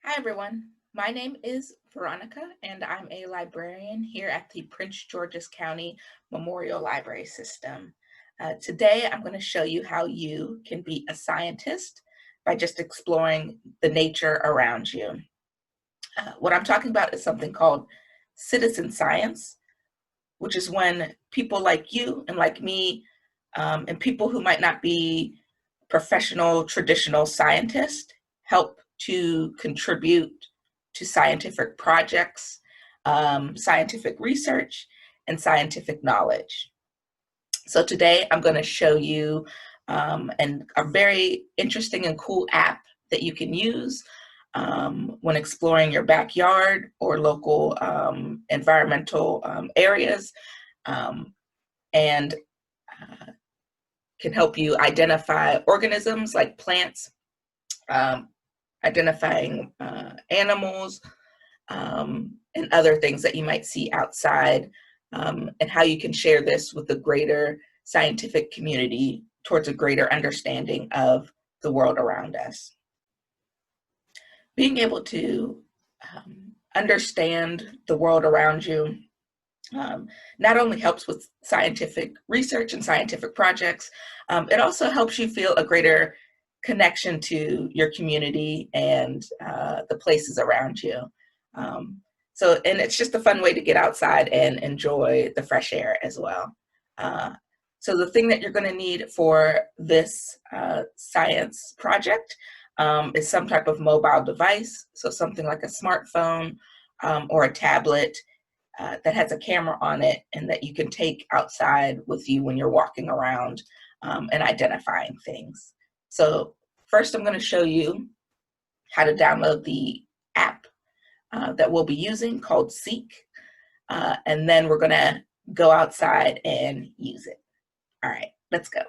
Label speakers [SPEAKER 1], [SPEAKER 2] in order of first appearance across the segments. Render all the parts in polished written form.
[SPEAKER 1] Hi, everyone. My name is Veronica, and I'm a librarian here at the Prince George's County Memorial Library System. Today, I'm going to show you how you can be a scientist by just exploring the nature around you. What I'm talking about is something called citizen science, which is when people like you and like me, and people who might not be professional, traditional scientists, help to contribute to scientific projects, scientific research, and scientific knowledge. So today I'm going to show you a very interesting and cool app that you can use when exploring your backyard or local environmental areas, and can help you identify organisms like plants, identifying animals, and other things that you might see outside, and how you can share this with the greater scientific community towards a greater understanding of the world around us. Being able to understand the world around you not only helps with scientific research and scientific projects, it also helps you feel a greater connection to your community and the places around you. And it's just a fun way to get outside and enjoy the fresh air as well. So the thing that you're going to need for this science project is some type of mobile device, so something like a smartphone or a tablet that has a camera on it and that you can take outside with you when you're walking around and identifying things. So first I'm going to show you how to download the app that we'll be using called Seek, and then we're going to go outside and use it. All right, let's go.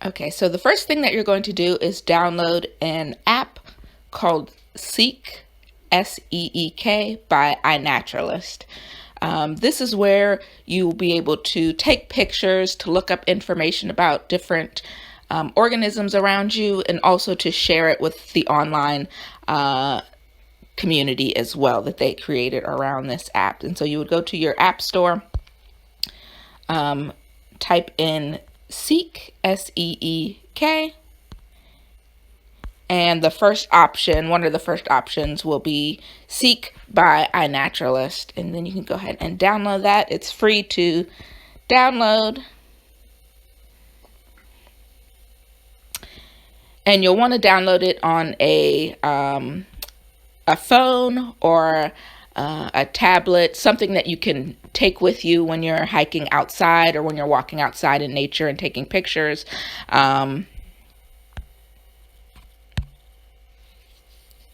[SPEAKER 1] Okay, so the first thing that you're going to do is download an app called Seek, S-E-E-K, by iNaturalist. This is where you'll be able to take pictures, to look up information about different organisms around you, and also to share it with the online community as well that they created around this app. And so you would go to your app store, type in Seek, S-E-E-K, and the first option, one of the first options will be Seek by iNaturalist. And then you can go ahead and download that. It's free to download. And you'll want to download it on a phone or a tablet, something that you can take with you when you're hiking outside or when you're walking outside in nature and taking pictures.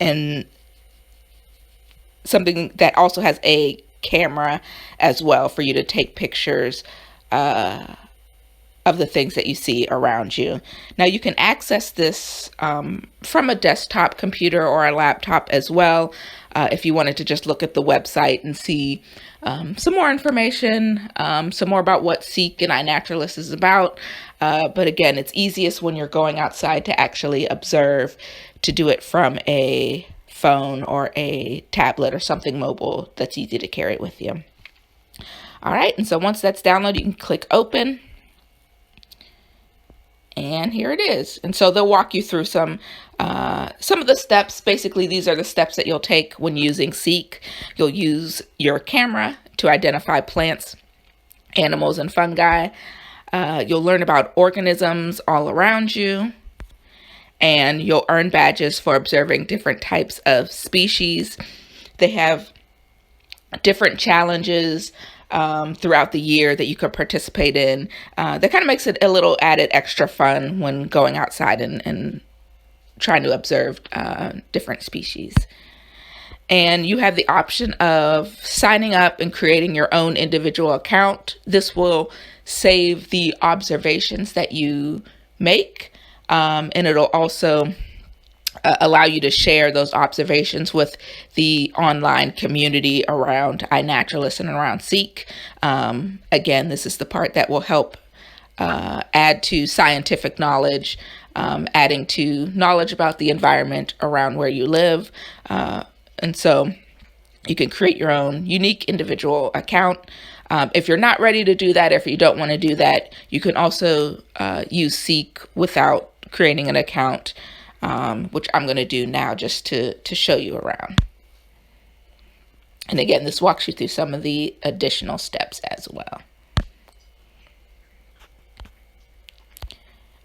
[SPEAKER 1] And something that also has a camera as well for you to take pictures of the things that you see around you. Now you can access this from a desktop computer or a laptop as well, if you wanted to just look at the website and see some more information, some more about what Seek and iNaturalist is about. But again, it's easiest when you're going outside to actually observe, to do it from a phone or a tablet or something mobile that's easy to carry with you. All right, and so once that's downloaded, you can click open. And here it is. And so they'll walk you through some of the steps. Basically, these are the steps that you'll take when using Seek. You'll use your camera to identify plants, animals, and fungi. You'll learn about organisms all around you. And you'll earn badges for observing different types of species. They have different challenges throughout the year that you could participate in. That kind of makes it a little added extra fun when going outside and trying to observe different species. And you have the option of signing up and creating your own individual account. This will save the observations that you make, and it'll also allow you to share those observations with the online community around iNaturalist and around Seek. Again, this is the part that will help add to scientific knowledge adding to knowledge about the environment around where you live. And so you can create your own unique individual account. If you're not ready to do that, if you don't want to do that, you can also use Seek without creating an account, which I'm going to do now just to show you around. And again, this walks you through some of the additional steps as well.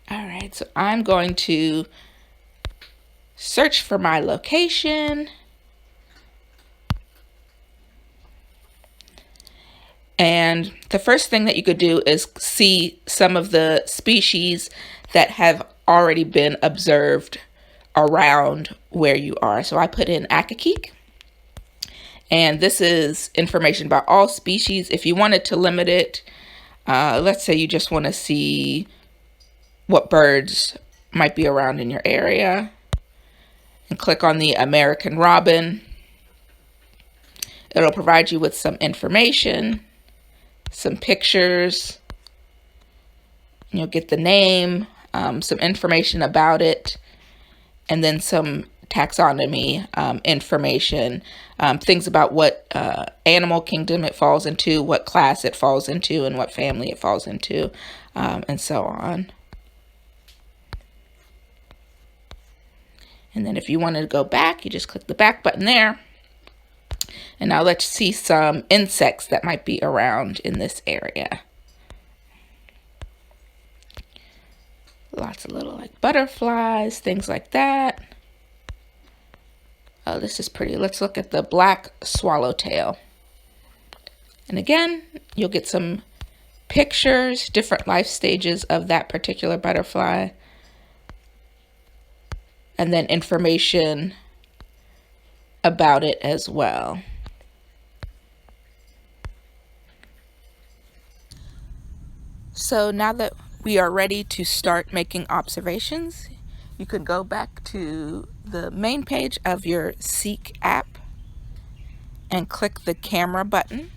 [SPEAKER 1] All right, so I'm going to search for my location. And the first thing that you could do is see some of the species that have already been observed around where you are. So I put in Akakeek. And this is information about all species. If you wanted to limit it, let's say you just want to see what birds might be around in your area, and click on the American robin. It'll provide you with some information, some pictures. You'll get the name, some information about it, and then some taxonomy information, things about what animal kingdom it falls into, what class it falls into, and what family it falls into, and so on. And then if you wanted to go back, you just click the back button there. And now let's see some insects that might be around in this area. Lots of little like butterflies, things like that. Oh, this is pretty. Let's look at the black swallowtail. And again, you'll get some pictures, different life stages of that particular butterfly. And then information about it as well. So now that we are ready to start making observations, you can go back to the main page of your Seek app and click the camera button.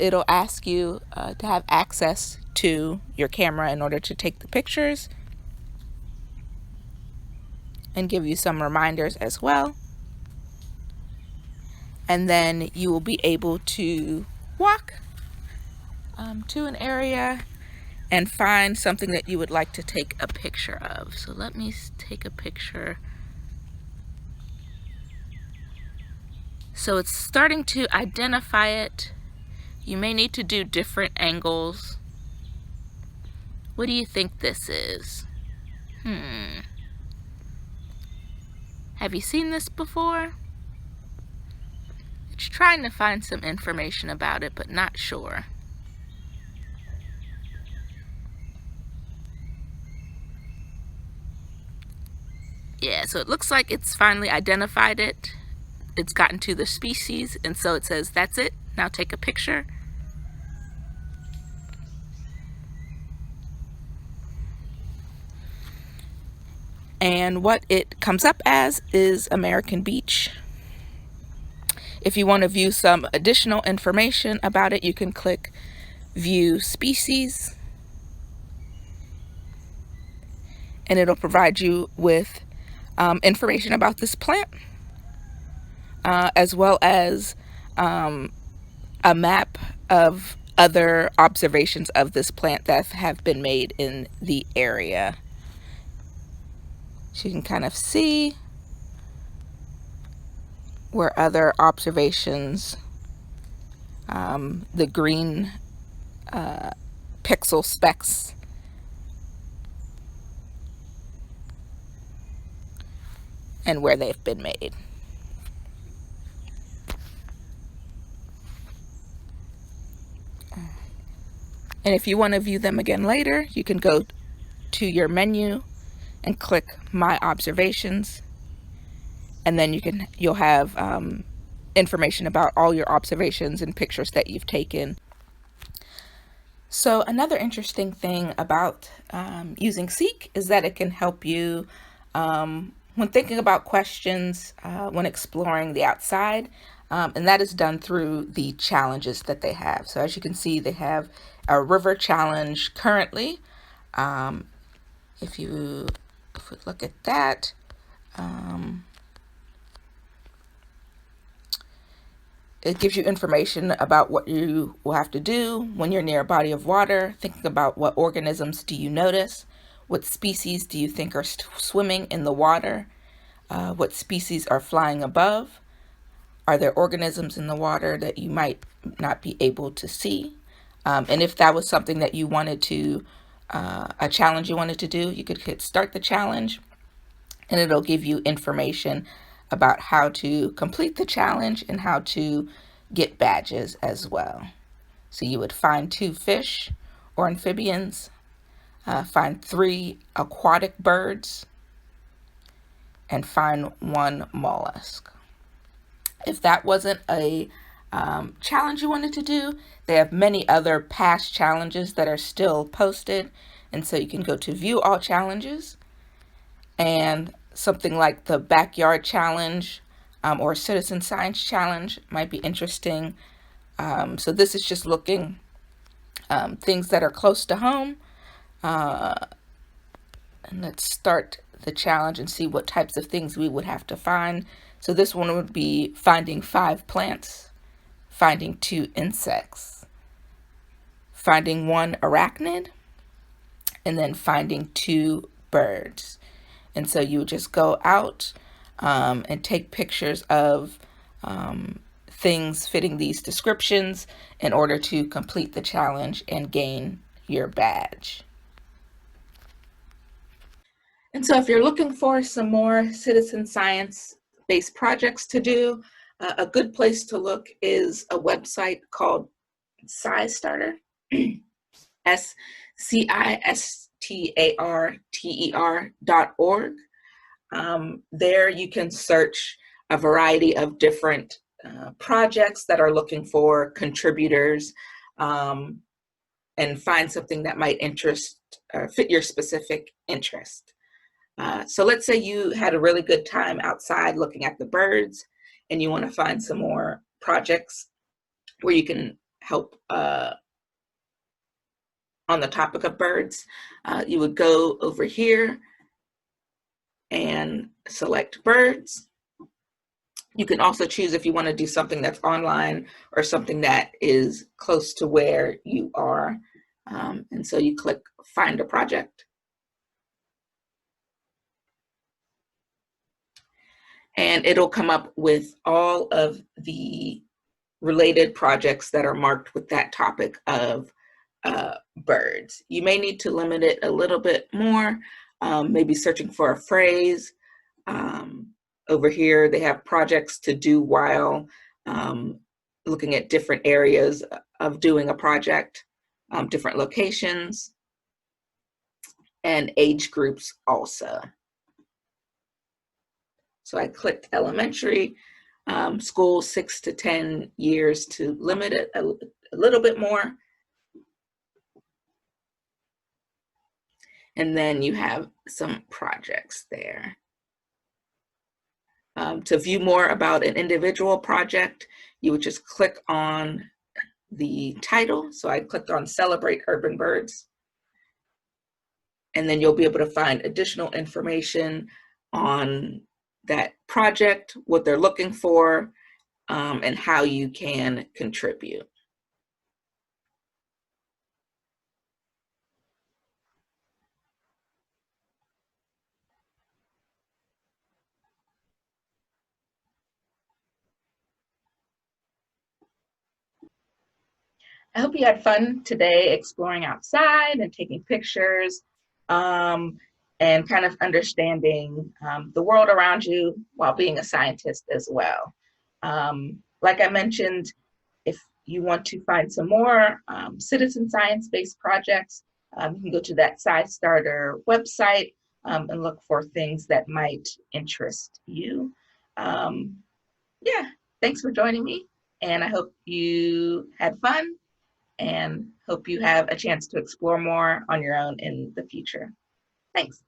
[SPEAKER 1] It'll ask you to have access to your camera in order to take the pictures, and give you some reminders as well. And then you will be able to walk to an area and find something that you would like to take a picture of. So let me take a picture. So it's starting to identify it. You may need to do different angles. What do you think this is? Have you seen this before? It's trying to find some information about it, but not sure. Yeah, so it looks like it's finally identified it. It's gotten to the species, and so it says, that's it. Now take a picture. And what it comes up as is American beech. If you want to view some additional information about it, you can click View Species. And it'll provide you with information about this plant, as well as a map of other observations of this plant that have been made in the area. So you can kind of see where other observations, the green pixel specks, and where they've been made. And if you want to view them again later, you can go to your menu and click My Observations, and then you'll have information about all your observations and pictures that you've taken. So another interesting thing about using Seek is that it can help you when thinking about questions when exploring the outside, and that is done through the challenges that they have. So as you can see, they have a river challenge currently. If we look at that, it gives you information about what you will have to do when you're near a body of water, thinking about what organisms do you notice, what species do you think are swimming in the water, what species are flying above, are there organisms in the water that you might not be able to see, and if that was something that you wanted to, a challenge you wanted to do, you could hit start the challenge, and it'll give you information about how to complete the challenge and how to get badges as well. So you would find 2 fish or amphibians, find 3 aquatic birds, and find 1 mollusk. If that wasn't a challenge you wanted to do, they have many other past challenges that are still posted. And so you can go to view all challenges, and something like the backyard challenge or citizen science challenge might be interesting. So this is just looking things that are close to home. And let's start the challenge and see what types of things we would have to find. So this one would be finding 5 plants, finding 2 insects, finding 1 arachnid, and then finding 2 birds. And so you would just go out and take pictures of things fitting these descriptions in order to complete the challenge and gain your badge. And so if you're looking for some more citizen science-based projects to do, a good place to look is a website called Scistarter, SCISTARTER.org. There you can search a variety of different projects that are looking for contributors, and find something that might fit your specific interest. So let's say you had a really good time outside looking at the birds and you want to find some more projects where you can help on the topic of birds. You would go over here and select birds. You can also choose if you want to do something that's online or something that is close to where you are. And so you click find a project. And it'll come up with all of the related projects that are marked with that topic of birds. You may need to limit it a little bit more, maybe searching for a phrase. Over here, they have projects to do while looking at different areas of doing a project, different locations, and age groups also. So I clicked elementary, school 6 to 10 years to limit it a little bit more. And then you have some projects there. To view more about an individual project, you would just click on the title. So I clicked on Celebrate Urban Birds. And then you'll be able to find additional information on that project, what they're looking for, and how you can contribute. I hope you had fun today exploring outside and taking pictures, and kind of understanding the world around you while being a scientist as well. Like I mentioned, if you want to find some more citizen science-based projects, you can go to that Scistarter website and look for things that might interest you. Yeah, thanks for joining me, and I hope you had fun and hope you have a chance to explore more on your own in the future. Thanks.